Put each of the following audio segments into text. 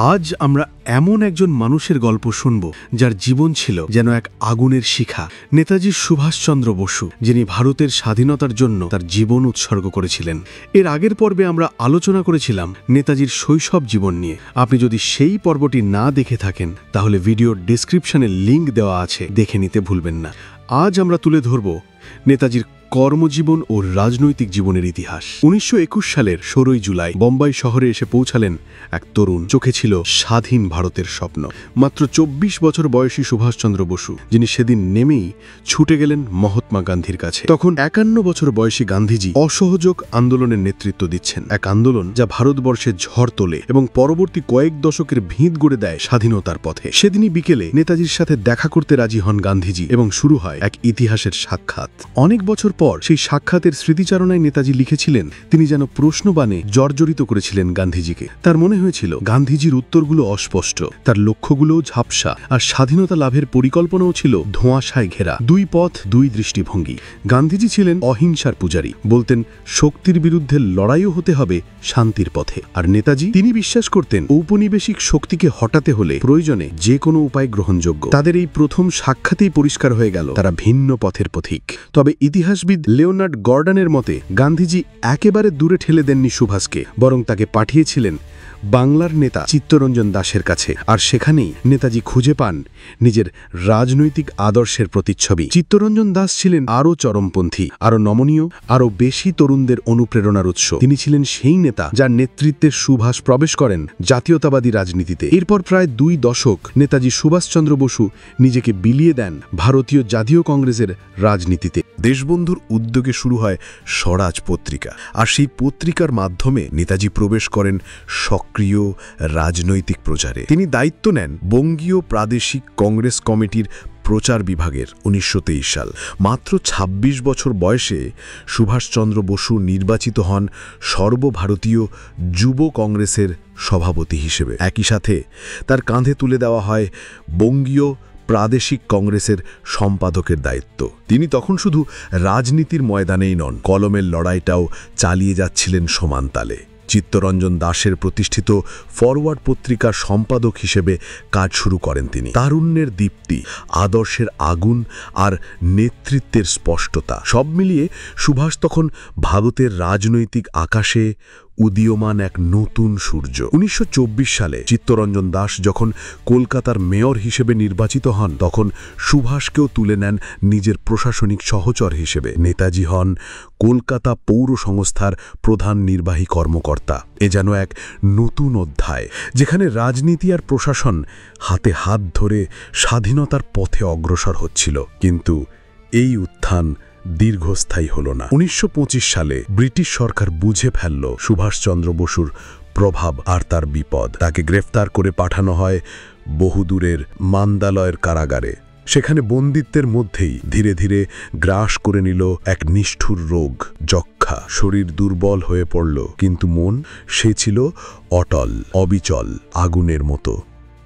আজ আমরা এমন একজন মানুষের গল্প শুনব যার জীবন ছিল যেন এক আগুনের শিখা। নেতাজি সুভাষচন্দ্র বসু, যিনি ভারতের স্বাধীনতার জন্য তার জীবন উৎসর্গ করেছিলেন। এর আগের পর্বে আমরা আলোচনা করেছিলাম নেতাজির শৈশব জীবন নিয়ে। আপনি যদি সেই পর্বটি না দেখে থাকেন তাহলে ভিডিওর ডেসক্রিপশনে লিংক দেওয়া আছে, দেখে নিতে ভুলবেন না। আজ আমরা তুলে ধরব নেতাজির কর্মজীবন ও রাজনৈতিক জীবনের ইতিহাস। 1921 সালের 16 জুলাই বোম্বাই শহরে এসে পৌঁছালেন এক তরুণ। চোখে ছিল স্বাধীন ভারতের স্বপ্ন। মাত্র 24 বছর বয়সী সুভাষচন্দ্র বসু, যিনি সেদিন নেমেই ছুটে গেলেন মহাত্মা গান্ধীর কাছে। তখন 51 বছর বয়সী গান্ধীজি অসহযোগ আন্দোলনের নেতৃত্ব দিচ্ছেন, এক আন্দোলন যা ভারতবর্ষে ঝড় তোলে এবং পরবর্তী কয়েক দশকের ভিত গড়ে দেয় স্বাধীনতার পথে। সেদিনই বিকেলে নেতাজির সাথে দেখা করতে রাজি হন গান্ধীজি এবং শুরু হয় এক ইতিহাসের সাক্ষাৎ। অনেক বছর পর সেই সাক্ষাতের স্মৃতিচারণায় নেতাজি লিখেছিলেন, তিনি যেন প্রশ্নবাণে জর্জরিত করেছিলেন গান্ধীজিকে। তার মনে হয়েছিল গান্ধীজির উত্তরগুলো অস্পষ্ট, তার লক্ষ্যগুলোও ঝাপসা, আর স্বাধীনতা লাভের পরিকল্পনাও ছিল ধোঁয়াশায় ঘেরা। দুই পথ, দুই দৃষ্টিভঙ্গি। গান্ধীজি ছিলেন অহিংসার পূজারী, বলতেন শক্তির বিরুদ্ধে লড়াইও হতে হবে শান্তির পথে। আর নেতাজি, তিনি বিশ্বাস করতেন ঔপনিবেশিক শক্তিকে হটাতে হলে প্রয়োজনে যে কোনো উপায় গ্রহণযোগ্য। তাদের এই প্রথম সাক্ষাতেই পরিষ্কার হয়ে গেল তারা ভিন্ন পথের পথিক। তবে ইতিহাসবিদ লিওনার্ড গর্ডনের মতে গান্ধীজি একেবারে দূরে ঠেলে দেননি সুভাষকে, বরং তাকে পাঠিয়েছিলেন বাংলার নেতা চিত্তরঞ্জন দাসের কাছে। আর সেখানেই নেতাজি খুঁজে পান নিজের রাজনৈতিক আদর্শের প্রতিচ্ছবি। চিত্তরঞ্জন দাস ছিলেন আরও চরমপন্থী, আরও নমনীয়, আরও বেশি তরুণদের অনুপ্রেরণার উৎস। তিনি ছিলেন সেই নেতা যার নেতৃত্বে সুভাষ প্রবেশ করেন জাতীয়তাবাদী রাজনীতিতে। এরপর প্রায় 2 দশক নেতাজি সুভাষচন্দ্র বসু নিজেকে বিলিয়ে দেন ভারতীয় জাতীয় কংগ্রেসের রাজনীতিতে। দেশবন্ধুর উদ্যোগে শুরু হয় স্বরাজ পত্রিকা, আর সেই পত্রিকার মাধ্যমে নেতাজি প্রবেশ করেন সক্রিয় রাজনৈতিক প্রচারে। তিনি দায়িত্ব নেন বঙ্গীয় প্রাদেশিক কংগ্রেস কমিটির প্রচার বিভাগের। 1923 সাল, মাত্র 26 বছর বয়সে সুভাষচন্দ্র বসু নির্বাচিত হন সর্বভারতীয় যুব কংগ্রেসের সভাপতি হিসেবে। একই সাথে তার কাঁধে তুলে দেওয়া হয় বঙ্গীয় প্রাদেশিক কংগ্রেসের সম্পাদকের দায়িত্ব। তিনি তখন শুধু রাজনীতির ময়দানেই নন, কলমের লড়াইটাও চালিয়ে যাচ্ছিলেন সমান তালে। চিত্তরঞ্জন দাসের প্রতিষ্ঠিত ফরওয়ার্ড পত্রিকার সম্পাদক হিসেবে কাজ শুরু করেন তিনি। তারুণ্যের দীপ্তি, আদর্শের আগুন আর নেতৃত্বের স্পষ্টতা, সব মিলিয়ে সুভাষ তখন ভারতের রাজনৈতিক আকাশে উদীয়মান এক নতুন সূর্য। 1924 সালে চিত্তরঞ্জন দাস যখন কলকাতার মেয়র হিসেবে নির্বাচিত হন, তখন সুভাষকেও তুলে নেন নিজের প্রশাসনিক সহচর হিসেবে। নেতাজি হন কলকাতা পৌর সংস্থার প্রধান নির্বাহী কর্মকর্তা। এ যেন এক নতুন অধ্যায়, যেখানে রাজনীতি আর প্রশাসন হাতে হাত ধরে স্বাধীনতার পথে অগ্রসর হচ্ছিল। কিন্তু এই উত্থান দীর্ঘস্থায়ী হল না। 1925 সালে ব্রিটিশ সরকার বুঝে ফেলল সুভাষচন্দ্র বসুর প্রভাব আর তার বিপদ। তাকে গ্রেফতার করে পাঠানো হয় বহুদূরের মান্দালয়ের কারাগারে। সেখানে বন্দিত্বের মধ্যেই ধীরে ধীরে গ্রাস করে নিল এক নিষ্ঠুর রোগ, যক্ষ্মা। শরীর দুর্বল হয়ে পড়ল, কিন্তু মন সে ছিল অটল, অবিচল, আগুনের মতো।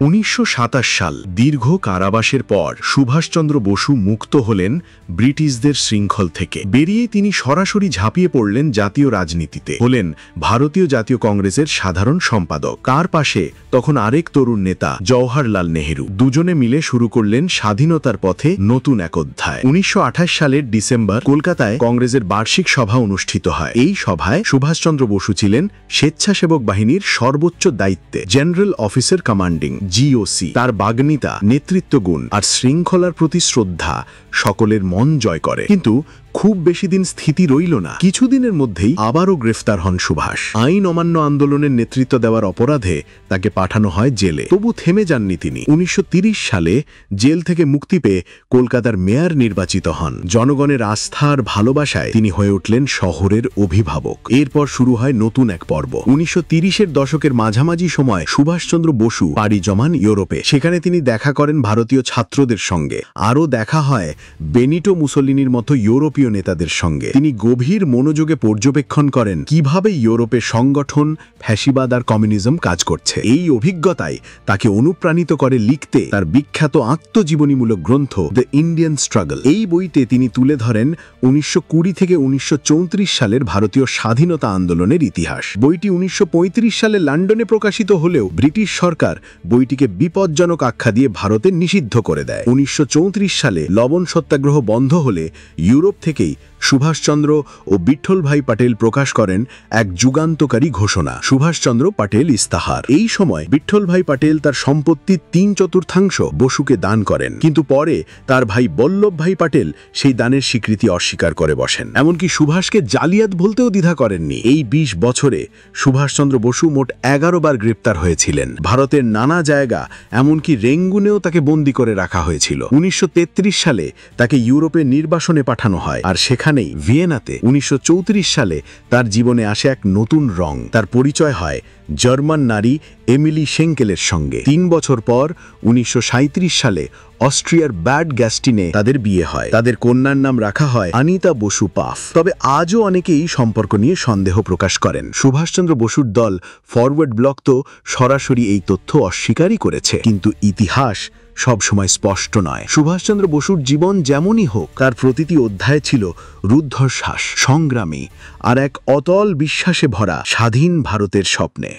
1927 সাল, দীর্ঘ কারাবাসের পর সুভাষচন্দ্র বসু মুক্ত হলেন ব্রিটিশদের শৃঙ্খল থেকে। বেরিয়ে তিনি সরাসরি ঝাঁপিয়ে পড়লেন জাতীয় রাজনীতিতে, হলেন ভারতীয় জাতীয় কংগ্রেসের সাধারণ সম্পাদক। তার পাশে তখন আরেক তরুণ নেতা জওহরলাল নেহেরু। দুজনে মিলে শুরু করলেন স্বাধীনতার পথে নতুন এক অধ্যায়। 1928 সালের ডিসেম্বর কলকাতায় কংগ্রেসের বার্ষিক সভা অনুষ্ঠিত হয়। এই সভায় সুভাষচন্দ্র বসু ছিলেন স্বেচ্ছাসেবক বাহিনীর সর্বোচ্চ দায়িত্বে, জেনারেল অফিসার কমান্ডিং, জিওসি। তার বাগ্মিতা, নেতৃত্ব গুণ আর শৃঙ্খলার প্রতি শ্রদ্ধা সকলের মন জয় করে। কিন্তু খুব বেশি দিন স্থিতি রইল না। কিছুদিনের মধ্যেই আবারও গ্রেফতার হন সুভাষ। আইন অমান্য আন্দোলনের নেতৃত্ব দেওয়ার অপরাধে তাকে পাঠানো হয় জেলে। তবু থেমে যাননি তিনি। 1930 সালে জেল থেকে মুক্তি পেয়ে কলকাতার মেয়র নির্বাচিত হন। জনগণের আস্থা আর ভালোবাসায় তিনি হয়ে উঠলেন শহরের অভিভাবক। এরপর শুরু হয় নতুন এক পর্ব। 1930-এর দশকের মাঝামাঝি সময় সুভাষচন্দ্র বসু পাড়ি জমান ইউরোপে। সেখানে তিনি দেখা করেন ভারতীয় ছাত্রদের সঙ্গে। আরও দেখা হয় বেনিটো মুসোলিনির মতো ইউরোপীয় ইউরোপীয় নেতাদের সঙ্গে। তিনি গভীর মনোযোগে পর্যবেক্ষণ করেন কিভাবে ইউরোপে সংগঠন, ফ্যাসিবাদ আর কমিউনিজম কাজ করছে। এই অভিজ্ঞতায় তাকে অনুপ্রাণিত করে লিখতে তার বিখ্যাত আত্মজীবনীমূলক গ্রন্থ দ্য ইন্ডিয়ান স্ট্রাগল। এই বইতে তিনি তুলে ধরেন 1920 থেকে 1934 সালের ভারতীয় স্বাধীনতা আন্দোলনের ইতিহাস। বইটি 1935 সালে লন্ডনে প্রকাশিত হলেও ব্রিটিশ সরকার বইটিকে বিপজ্জনক আখ্যা দিয়ে ভারতে নিষিদ্ধ করে দেয়। 1934 সালে লবণ সত্যাগ্রহ বন্ধ হলে ইউরোপ থেকেই সুভাষচন্দ্র ও বিঠ্ঠলভাই পাটেল প্রকাশ করেন এক যুগান্তকারী ঘোষণা, সুভাষচন্দ্র পাটেল ইস্তাহার। এই সময় বিঠ্ঠলভাই পাটেল তার সম্পত্তির 3/4 বসুকে দান করেন, কিন্তু পরে তার ভাই বল্লভভাই পাটেল সেই দানের স্বীকৃতি অস্বীকার করে বসেন। এমনকি সুভাষকে জালিয়াত বলতেও দ্বিধা করেননি। এই 20 বছরে সুভাষচন্দ্র বসু মোট 11 বার গ্রেপ্তার হয়েছিলেন। ভারতের নানা জায়গা, এমনকি রেঙ্গুনেও তাকে বন্দী করে রাখা হয়েছিল। 1933 সালে তাকে ইউরোপে নির্বাসনে পাঠানো হয়, আর সেখানেই ভিয়েনাতে 1934 সালে তার জীবনে আসে এক নতুন রং। তার পরিচয় হয় জার্মান নারী এমিলি শেঙ্কেলের সঙ্গে। 3 বছর পর 1937 সালে অস্ট্রিয়ার ব্যাড গ্যাস্টিনে তাদের বিয়ে হয়। তাদের কন্যার নাম রাখা হয় আনিতা বসু পাফ। তবে আজও অনেকেই সম্পর্ক নিয়ে সন্দেহ প্রকাশ করেন। সুভাষচন্দ্র বসুর দল ফরওয়ার্ড ব্লক তো সরাসরি এই তথ্য অস্বীকারই করেছে, কিন্তু ইতিহাস সবসময় স্পষ্ট নয়। সুভাষচন্দ্র বসুর জীবন যেমনই হোক, তার প্রতিটি অধ্যায় ছিল রুদ্ধশ্বাস, সংগ্রামী আর এক অতল বিশ্বাসে ভরা স্বাধীন ভারতের স্বপ্নে।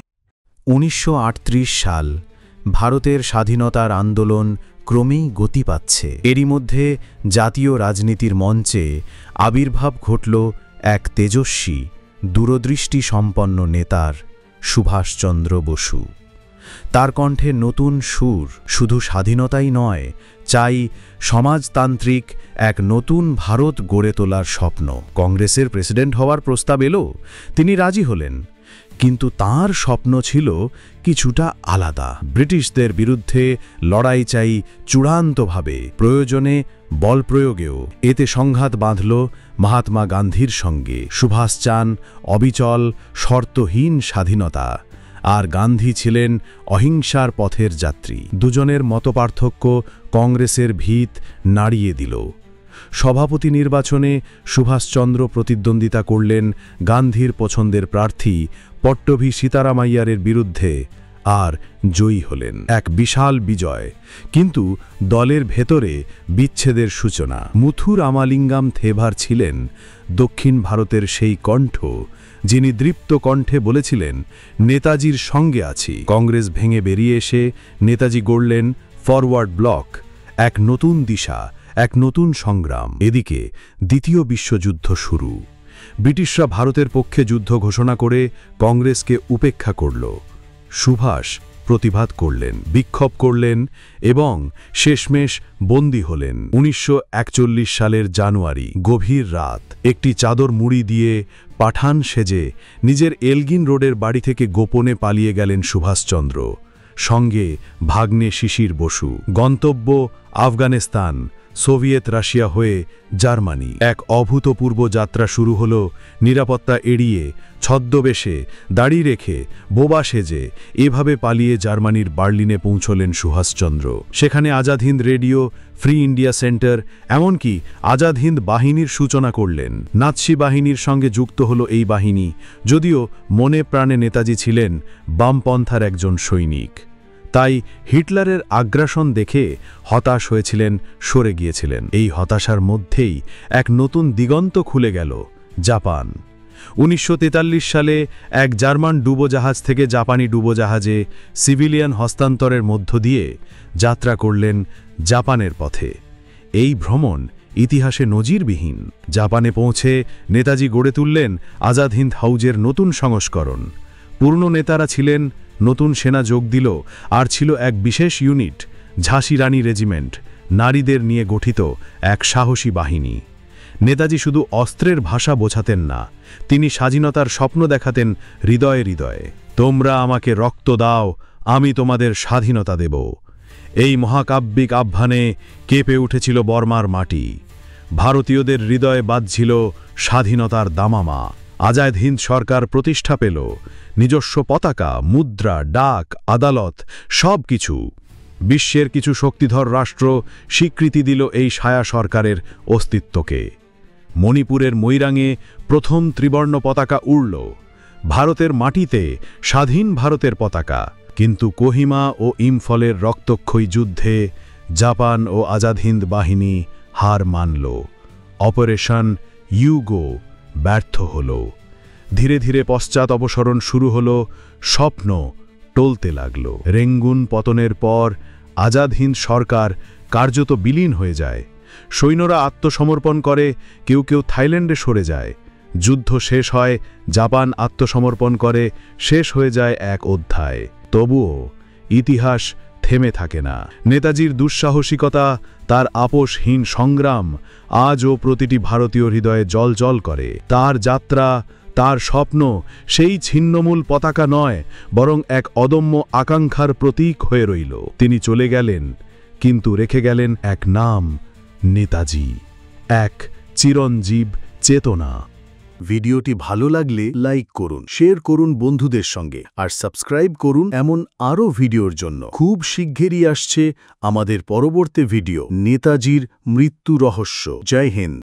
1938 সাল, ভারতের স্বাধীনতার আন্দোলন ক্রমেই গতি পাচ্ছে। এরই মধ্যে জাতীয় রাজনীতির মঞ্চে আবির্ভাব ঘটল এক তেজস্বী, দূরদৃষ্টি সম্পন্ন নেতার, সুভাষচন্দ্র বসু। তার কণ্ঠে নতুন সুর। শুধু স্বাধীনতাই নয়, চাই সমাজতান্ত্রিক এক নতুন ভারত গড়ে তোলার স্বপ্ন। কংগ্রেসের প্রেসিডেন্ট হওয়ার প্রস্তাব এলো, তিনি রাজি হলেন, কিন্তু তার স্বপ্ন ছিল কিছুটা আলাদা। ব্রিটিশদের বিরুদ্ধে লড়াই চাই চূড়ান্তভাবে, প্রয়োজনে বল প্রয়োগেও। এতে সংঘাত বাঁধল মহাত্মা গান্ধীর সঙ্গে। সুভাষ চান অবিচল, শর্তহীন স্বাধীনতা, আর গান্ধী ছিলেন অহিংসার পথের যাত্রী। দুজনের মতপার্থক্য কংগ্রেসের ভিত নাড়িয়ে দিল। সভাপতি নির্বাচনে সুভাষচন্দ্র প্রতিদ্বন্দ্বিতা করলেন গান্ধীর পছন্দের প্রার্থী পট্টভি সীতারামাইয়ারের বিরুদ্ধে, আর জয়ী হলেন। এক বিশাল বিজয়, কিন্তু দলের ভেতরে বিচ্ছেদের সূচনা। মুথু রামালিঙ্গাম থেভার ছিলেন দক্ষিণ ভারতের সেই কণ্ঠ, যিনি দৃপ্ত কণ্ঠে বলেছিলেন, নেতাজির সঙ্গে আছি। কংগ্রেস ভেঙে বেরিয়ে এসে নেতাজি গড়লেন ফরওয়ার্ড ব্লক, এক নতুন দিশা, এক নতুন সংগ্রাম। এদিকে দ্বিতীয় বিশ্বযুদ্ধ শুরু। ব্রিটিশরা ভারতের পক্ষে যুদ্ধ ঘোষণা করে কংগ্রেসকে উপেক্ষা করল। সুভাষ প্রতিবাদ করলেন, বিক্ষোভ করলেন এবং শেষমেশ বন্দী হলেন। 1941 সালের জানুয়ারি, গভীর রাত, একটি চাদর মুড়ি দিয়ে পাঠান সেজে নিজের এলগিন রোডের বাড়ি থেকে গোপনে পালিয়ে গেলেন সুভাষচন্দ্র, সঙ্গে ভাগ্নে শিশির বসু। গন্তব্য আফগানিস্তান, সোভিয়েত রাশিয়া হয়ে জার্মানি। এক অভূতপূর্ব যাত্রা শুরু হল। নিরাপত্তা এড়িয়ে, ছদ্মবেশে, দাড়ি রেখে, বোবা সেজে এভাবে পালিয়ে জার্মানির বার্লিনে পৌঁছলেন সুভাষচন্দ্র। সেখানে Azad Hind radio, free India centre, এমনকি আজাদ হিন্দ বাহিনীর সূচনা করলেন। নাৎসি বাহিনীর সঙ্গে যুক্ত হল এই বাহিনী, যদিও মনে প্রাণে নেতাজি ছিলেন বামপন্থার একজন সৈনিক। তাই হিটলারের আগ্রাসন দেখে হতাশ হয়েছিলেন, সরে গিয়েছিলেন। এই হতাশার মধ্যেই এক নতুন দিগন্ত খুলে গেল, জাপান। 1943 সালে এক জার্মান ডুবোজাহাজ থেকে জাপানি ডুবোজাহাজে সিভিলিয়ান হস্তান্তরের মধ্য দিয়ে যাত্রা করলেন জাপানের পথে। এই ভ্রমণ ইতিহাসে নজিরবিহীন। জাপানে পৌঁছে নেতাজি গড়ে তুললেন আজাদ হিন্দ হাউজের নতুন সংস্করণ। পুরনো নেতারা ছিলেন, নতুন সেনা যোগ দিল, আর ছিল এক বিশেষ ইউনিট, ঝাঁসি রানী রেজিমেন্ট, নারীদের নিয়ে গঠিত এক সাহসী বাহিনী। নেতাজি শুধু অস্ত্রের ভাষা বোঝাতেন না, তিনি স্বাধীনতার স্বপ্ন দেখাতেন হৃদয়ে হৃদয়ে। তোমরা আমাকে রক্ত দাও, আমি তোমাদের স্বাধীনতা দেব। এই মহাকাব্যিক আহ্বানে কেঁপে উঠেছিল বর্মার মাটি। ভারতীয়দের হৃদয়ে বাজছিল স্বাধীনতার দামামা। আজাদ হিন্দ সরকার প্রতিষ্ঠা পেল, নিজস্ব পতাকা, মুদ্রা, ডাক, আদালত, সব কিছু। বিশ্বের কিছু শক্তিধর রাষ্ট্র স্বীকৃতি দিল এই ছায়া সরকারের অস্তিত্বকে। মণিপুরের মৈরাঙে প্রথম ত্রিবর্ণ পতাকা উড়ল। ভারতের মাটিতে স্বাধীন ভারতের পতাকা। কিন্তু কোহিমা ও ইম্ফলের রক্তক্ষয়ী যুদ্ধে জাপান ও আজাদ হিন্দ বাহিনী হার মানল। অপারেশন ইউগো ব্যর্থ হল। ধীরে ধীরে পশ্চাৎ অপসরণ শুরু হল, স্বপ্ন টলতে লাগল। রেঙ্গুন পতনের পর আজাদ হিন্দ সরকার কার্যত বিলীন হয়ে যায়। সৈন্যরা আত্মসমর্পণ করে, কেউ কেউ থাইল্যান্ডে সরে যায়। যুদ্ধ শেষ হয়, জাপান আত্মসমর্পণ করে, শেষ হয়ে যায় এক অধ্যায়। তবুও ইতিহাস থেমে থাকে না। নেতাজির দুঃসাহসিকতা, তার আপোষহীন সংগ্রাম আজও প্রতিটি ভারতীয় হৃদয়ে জ্বলজ্বল করে। তার যাত্রা, তার স্বপ্ন সেই ছিন্নমূল পতাকা নয়, বরং এক অদম্য আকাঙ্ক্ষার প্রতীক হয়ে রইল। তিনি চলে গেলেন, কিন্তু রেখে গেলেন এক নাম, নেতাজি, এক চিরঞ্জীব চেতনা। ভিডিওটি ভালো লাগলে লাইক করুন, শেয়ার করুন বন্ধুদের সঙ্গে, আর সাবস্ক্রাইব করুন এমন আরও ভিডিওর জন্য। খুব শিগগিরই আসছে আমাদের পরবর্তী ভিডিও, নেতাজির মৃত্যু রহস্য। জয় হিন্দ।